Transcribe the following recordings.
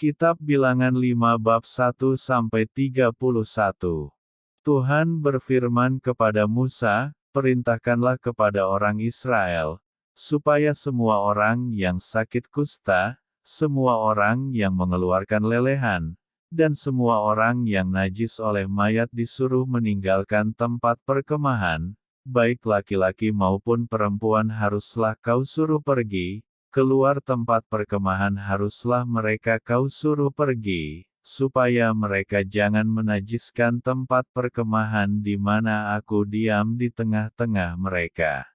Kitab Bilangan 5 bab 1-31. Tuhan berfirman kepada Musa, "Perintahkanlah kepada orang Israel, supaya semua orang yang sakit kusta, semua orang yang mengeluarkan lelehan, dan semua orang yang najis oleh mayat disuruh meninggalkan tempat perkemahan, baik laki-laki maupun perempuan haruslah kau suruh pergi, keluar tempat perkemahan haruslah mereka kau suruh pergi, supaya mereka jangan menajiskan tempat perkemahan di mana aku diam di tengah-tengah mereka."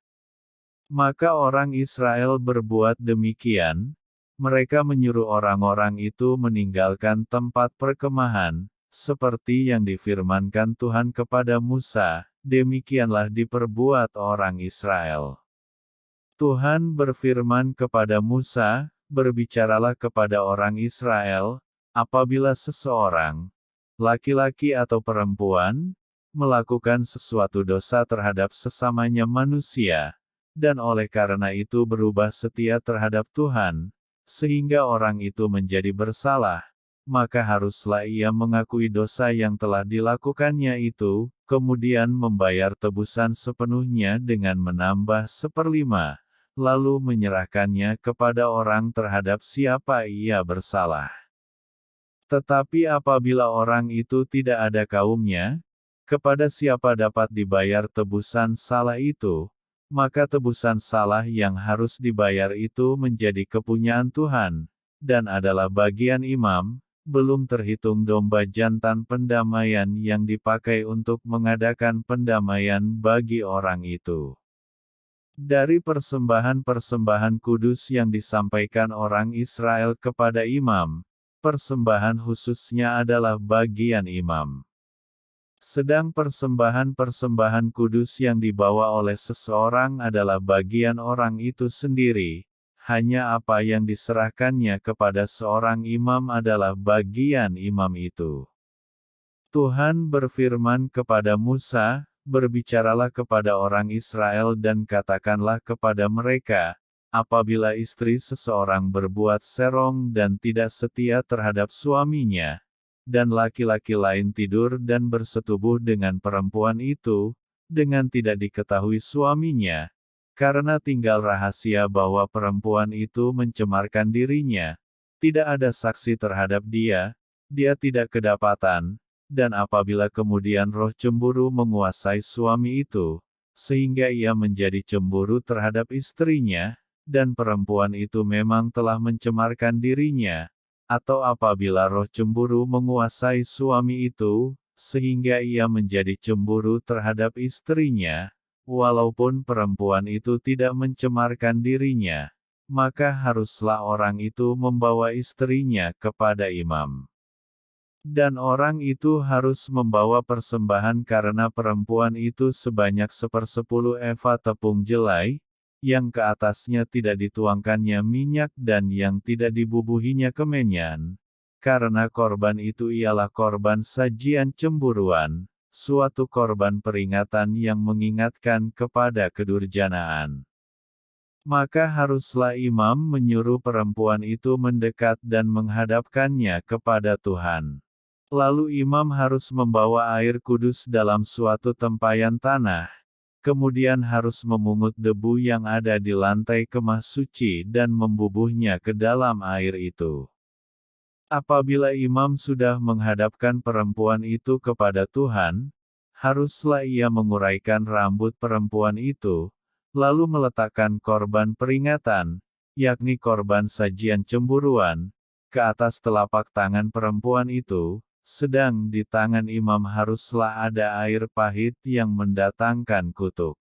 Maka orang Israel berbuat demikian, mereka menyuruh orang-orang itu meninggalkan tempat perkemahan, seperti yang difirmankan Tuhan kepada Musa, demikianlah diperbuat orang Israel. Tuhan berfirman kepada Musa, "Berbicaralah kepada orang Israel, apabila seseorang, laki-laki atau perempuan, melakukan sesuatu dosa terhadap sesamanya manusia, dan oleh karena itu berubah setia terhadap Tuhan, sehingga orang itu menjadi bersalah, maka haruslah ia mengakui dosa yang telah dilakukannya itu, kemudian membayar tebusan sepenuhnya dengan menambah 1/5, lalu menyerahkannya kepada orang terhadap siapa ia bersalah. Tetapi apabila orang itu tidak ada kaumnya, kepada siapa dapat dibayar tebusan salah itu, maka tebusan salah yang harus dibayar itu menjadi kepunyaan Tuhan, dan adalah bagian imam, belum terhitung domba jantan pendamaian yang dipakai untuk mengadakan pendamaian bagi orang itu. Dari persembahan-persembahan kudus yang disampaikan orang Israel kepada imam, persembahan khususnya adalah bagian imam. Sedang persembahan-persembahan kudus yang dibawa oleh seseorang adalah bagian orang itu sendiri, hanya apa yang diserahkannya kepada seorang imam adalah bagian imam itu. Tuhan berfirman kepada Musa, "Berbicaralah kepada orang Israel dan katakanlah kepada mereka, apabila istri seseorang berbuat serong dan tidak setia terhadap suaminya, dan laki-laki lain tidur dan bersetubuh dengan perempuan itu, dengan tidak diketahui suaminya, karena tinggal rahasia bahwa perempuan itu mencemarkan dirinya, tidak ada saksi terhadap dia, dia tidak kedapatan, dan apabila kemudian roh cemburu menguasai suami itu, sehingga ia menjadi cemburu terhadap istrinya, dan perempuan itu memang telah mencemarkan dirinya, atau apabila roh cemburu menguasai suami itu, sehingga ia menjadi cemburu terhadap istrinya, walaupun perempuan itu tidak mencemarkan dirinya, maka haruslah orang itu membawa istrinya kepada imam. Dan orang itu harus membawa persembahan karena perempuan itu sebanyak 1/10 eva tepung jelai, yang ke atasnya tidak dituangkannya minyak dan yang tidak dibubuhinya kemenyan, karena korban itu ialah korban sajian cemburuan, suatu korban peringatan yang mengingatkan kepada kedurjanaan. Maka haruslah imam menyuruh perempuan itu mendekat dan menghadapkannya kepada Tuhan. Lalu imam harus membawa air kudus dalam suatu tempayan tanah, kemudian harus memungut debu yang ada di lantai kemah suci dan membubuhnya ke dalam air itu. Apabila imam sudah menghadapkan perempuan itu kepada Tuhan, haruslah ia menguraikan rambut perempuan itu, lalu meletakkan korban peringatan, yakni korban sajian cemburuan, ke atas telapak tangan perempuan itu, sedang di tangan imam haruslah ada air pahit yang mendatangkan kutuk.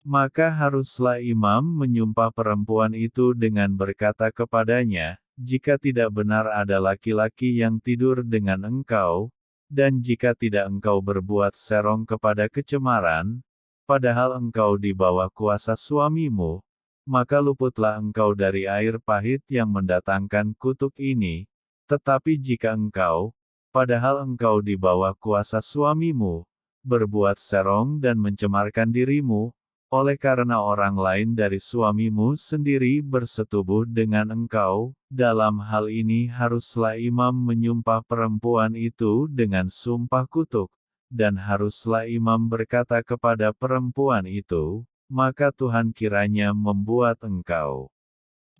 Maka haruslah imam menyumpah perempuan itu dengan berkata kepadanya, "Jika tidak benar ada laki-laki yang tidur dengan engkau, dan jika tidak engkau berbuat serong kepada kecemaran, padahal engkau di bawah kuasa suamimu, maka luputlah engkau dari air pahit yang mendatangkan kutuk ini, tetapi jika engkau, padahal engkau di bawah kuasa suamimu, berbuat serong dan mencemarkan dirimu, oleh karena orang lain dari suamimu sendiri bersetubuh dengan engkau, dalam hal ini haruslah imam menyumpah perempuan itu dengan sumpah kutuk, dan haruslah imam berkata kepada perempuan itu, maka Tuhan kiranya membuat engkau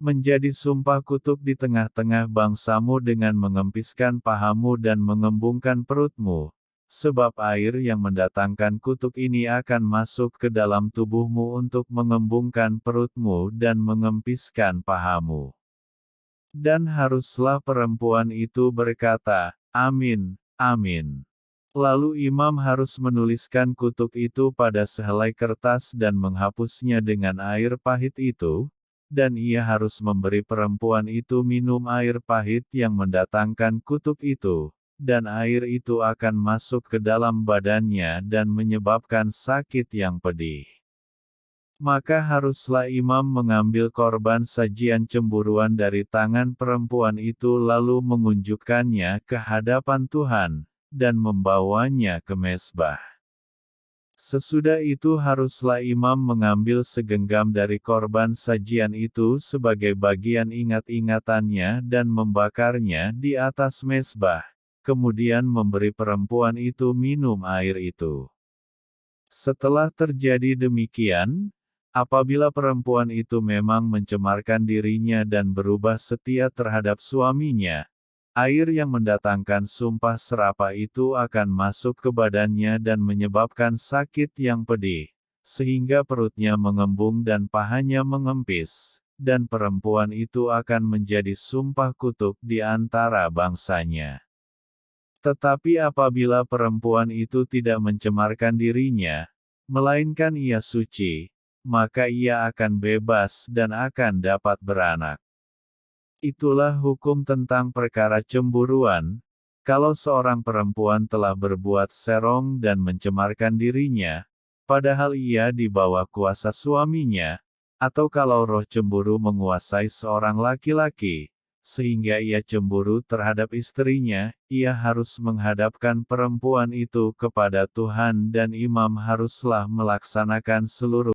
menjadi sumpah kutuk di tengah-tengah bangsamu dengan mengempiskan pahamu dan mengembungkan perutmu, sebab air yang mendatangkan kutuk ini akan masuk ke dalam tubuhmu untuk mengembungkan perutmu dan mengempiskan pahamu. Dan haruslah perempuan itu berkata, Amin, amin. Lalu imam harus menuliskan kutuk itu pada sehelai kertas dan menghapusnya dengan air pahit itu, dan ia harus memberi perempuan itu minum air pahit yang mendatangkan kutuk itu, dan air itu akan masuk ke dalam badannya dan menyebabkan sakit yang pedih. Maka haruslah imam mengambil korban sajian cemburuan dari tangan perempuan itu lalu mengunjukkannya ke hadapan Tuhan, dan membawanya ke mezbah. Sesudah itu haruslah imam mengambil segenggam dari korban sajian itu sebagai bagian ingat-ingatannya dan membakarnya di atas mezbah, kemudian memberi perempuan itu minum air itu. Setelah terjadi demikian, apabila perempuan itu memang mencemarkan dirinya dan berubah setia terhadap suaminya, air yang mendatangkan sumpah serapah itu akan masuk ke badannya dan menyebabkan sakit yang pedih, sehingga perutnya mengembung dan pahanya mengempis, dan perempuan itu akan menjadi sumpah kutuk di antara bangsanya. Tetapi apabila perempuan itu tidak mencemarkan dirinya, melainkan ia suci, maka ia akan bebas dan akan dapat beranak. Itulah hukum tentang perkara cemburuan. Kalau seorang perempuan telah berbuat serong dan mencemarkan dirinya, padahal ia di bawah kuasa suaminya, atau kalau roh cemburu menguasai seorang laki-laki, sehingga ia cemburu terhadap istrinya, ia harus menghadapkan perempuan itu kepada Tuhan dan imam haruslah melaksanakan seluruh